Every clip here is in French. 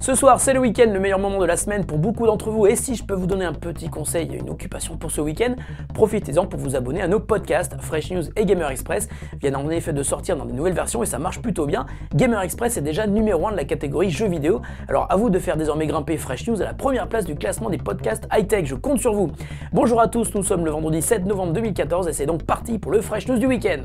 Ce soir, c'est le week-end, le meilleur moment de la semaine pour beaucoup d'entre vous. Et si je peux vous donner un petit conseil, une occupation pour ce week-end, profitez-en pour vous abonner à nos podcasts. Fresh News et Gamer Express viennent en effet de sortir dans des nouvelles versions et ça marche plutôt bien. Gamer Express est déjà numéro 1 de la catégorie jeux vidéo. Alors à vous de faire désormais grimper Fresh News à la première place du classement des podcasts high-tech. Je compte sur vous. Bonjour à tous, nous sommes le vendredi 7 novembre 2014 et c'est donc parti pour le Fresh News du week-end.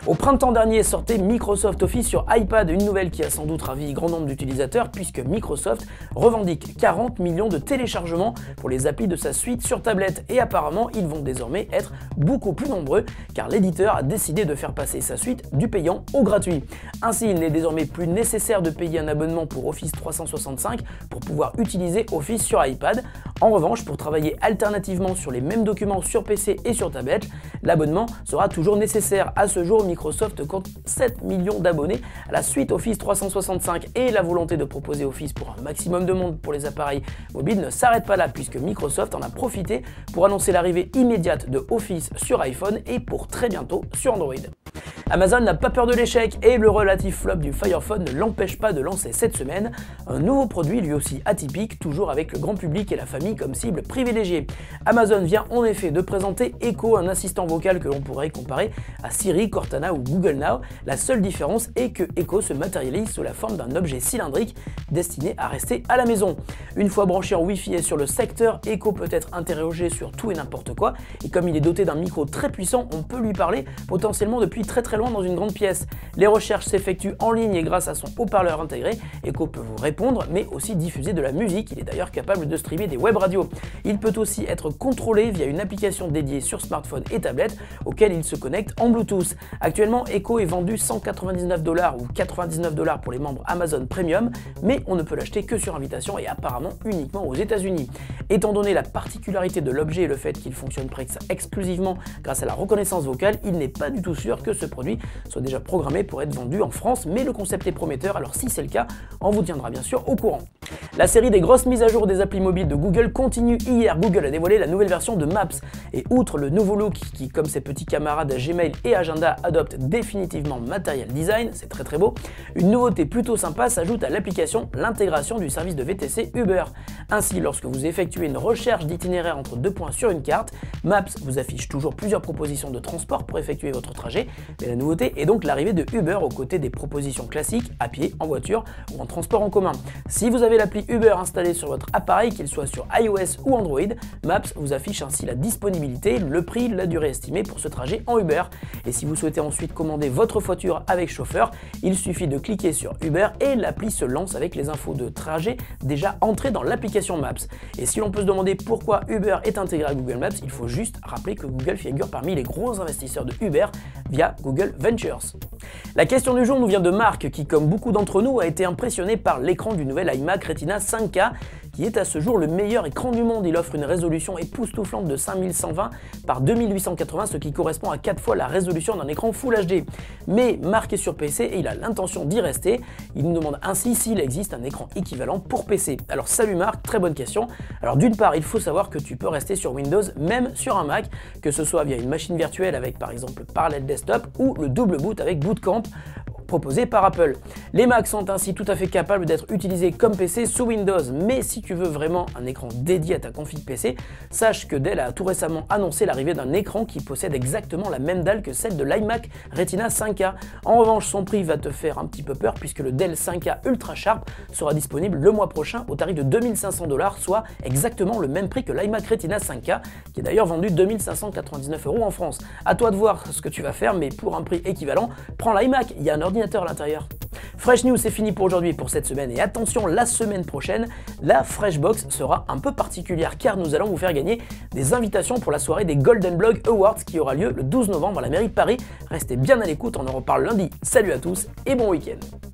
Au printemps dernier sortait Microsoft Office sur iPad, une nouvelle qui a sans doute ravi grand nombre d'utilisateurs puisque Microsoft revendique 40 millions de téléchargements pour les applis de sa suite sur tablette et apparemment ils vont désormais être beaucoup plus nombreux car l'éditeur a décidé de faire passer sa suite du payant au gratuit. Ainsi, il n'est désormais plus nécessaire de payer un abonnement pour Office 365 pour pouvoir utiliser Office sur iPad. En revanche, pour travailler alternativement sur les mêmes documents sur PC et sur tablette, l'abonnement sera toujours nécessaire. À ce jour, Microsoft compte 7 millions d'abonnés à la suite Office 365 et la volonté de proposer Office pour un maximum de monde pour les appareils mobiles ne s'arrête pas là puisque Microsoft en a profité pour annoncer l'arrivée immédiate de Office sur iPhone et pour très bientôt sur Android. Amazon n'a pas peur de l'échec et le relatif flop du Fire Phone ne l'empêche pas de lancer cette semaine un nouveau produit lui aussi atypique, toujours avec le grand public et la famille comme cible privilégiée. Amazon vient en effet de présenter Echo, un assistant vocal que l'on pourrait comparer à Siri, Cortana ou Google Now. La seule différence est que Echo se matérialise sous la forme d'un objet cylindrique destiné à rester à la maison. Une fois branché en Wi-Fi et sur le secteur, Echo peut être interrogé sur tout et n'importe quoi et comme il est doté d'un micro très puissant, on peut lui parler potentiellement depuis très loin dans une grande pièce. Les recherches s'effectuent en ligne et grâce à son haut-parleur intégré, Echo peut vous répondre mais aussi diffuser de la musique. Il est d'ailleurs capable de streamer des web radios. Il peut aussi être contrôlé via une application dédiée sur smartphone et tablette auquel il se connecte en Bluetooth. Actuellement, Echo est vendu $199 ou $99 pour les membres Amazon Premium, mais on ne peut l'acheter que sur invitation et apparemment uniquement aux États-Unis. Étant donné la particularité de l'objet et le fait qu'il fonctionne presque exclusivement grâce à la reconnaissance vocale, il n'est pas du tout sûr que ce produit soit déjà programmé pour être vendu en France, mais le concept est prometteur, alors si c'est le cas, on vous tiendra bien sûr au courant. La série des grosses mises à jour des applis mobiles de Google continue. Hier, Google a dévoilé la nouvelle version de Maps et outre le nouveau look qui, comme ses petits camarades Gmail et Agenda, adopte définitivement Material Design, c'est très beau, une nouveauté plutôt sympa s'ajoute à l'application, l'intégration du service de VTC Uber. Ainsi, lorsque vous effectuez une recherche d'itinéraire entre deux points sur une carte, Maps vous affiche toujours plusieurs propositions de transport pour effectuer votre trajet, mais la nouveauté est donc l'arrivée de Uber aux côtés des propositions classiques à pied, en voiture ou en transport en commun. Si vous avez l'appli Uber installée sur votre appareil, qu'il soit sur iOS ou Android, Maps vous affiche ainsi la disponibilité, le prix, la durée estimée pour ce trajet en Uber. Et si vous souhaitez ensuite commander votre voiture avec chauffeur, il suffit de cliquer sur Uber et l'appli se lance avec les infos de trajet déjà entrées dans l'application Maps. Et si l'on peut se demander pourquoi Uber est intégré à Google Maps, il faut juste rappeler que Google figure parmi les gros investisseurs de Uber via Google Ventures. La question du jour nous vient de Marc qui, comme beaucoup d'entre nous, a été impressionné par l'écran du nouvel iMac Retina 5K qui est à ce jour le meilleur écran du monde. Il offre une résolution époustouflante de 5120 par 2880, ce qui correspond à 4 fois la résolution d'un écran Full HD. Mais Marc est sur PC et il a l'intention d'y rester. Il nous demande ainsi s'il existe un écran équivalent pour PC. Alors salut Marc, très bonne question. Alors d'une part, il faut savoir que tu peux rester sur Windows même sur un Mac, que ce soit via une machine virtuelle avec par exemple Parallel Desktop ou le double boot avec Bootcamp proposé par Apple. Les Macs sont ainsi tout à fait capables d'être utilisés comme PC sous Windows, mais si tu veux vraiment un écran dédié à ta config PC, sache que Dell a tout récemment annoncé l'arrivée d'un écran qui possède exactement la même dalle que celle de l'iMac Retina 5K. En revanche, son prix va te faire un petit peu peur puisque le Dell 5K Ultra Sharp sera disponible le mois prochain au tarif de $2500, soit exactement le même prix que l'iMac Retina 5K, qui est d'ailleurs vendu 2599 € en France. À toi de voir ce que tu vas faire, mais pour un prix équivalent, prends l'iMac, il y a un ordinateur à l'intérieur. Fresh News, c'est fini pour aujourd'hui pour cette semaine et attention, la semaine prochaine, la Freshbox sera un peu particulière car nous allons vous faire gagner des invitations pour la soirée des Golden Blog Awards qui aura lieu le 12 novembre à la mairie de Paris. Restez bien à l'écoute, on en reparle lundi. Salut à tous et bon week-end.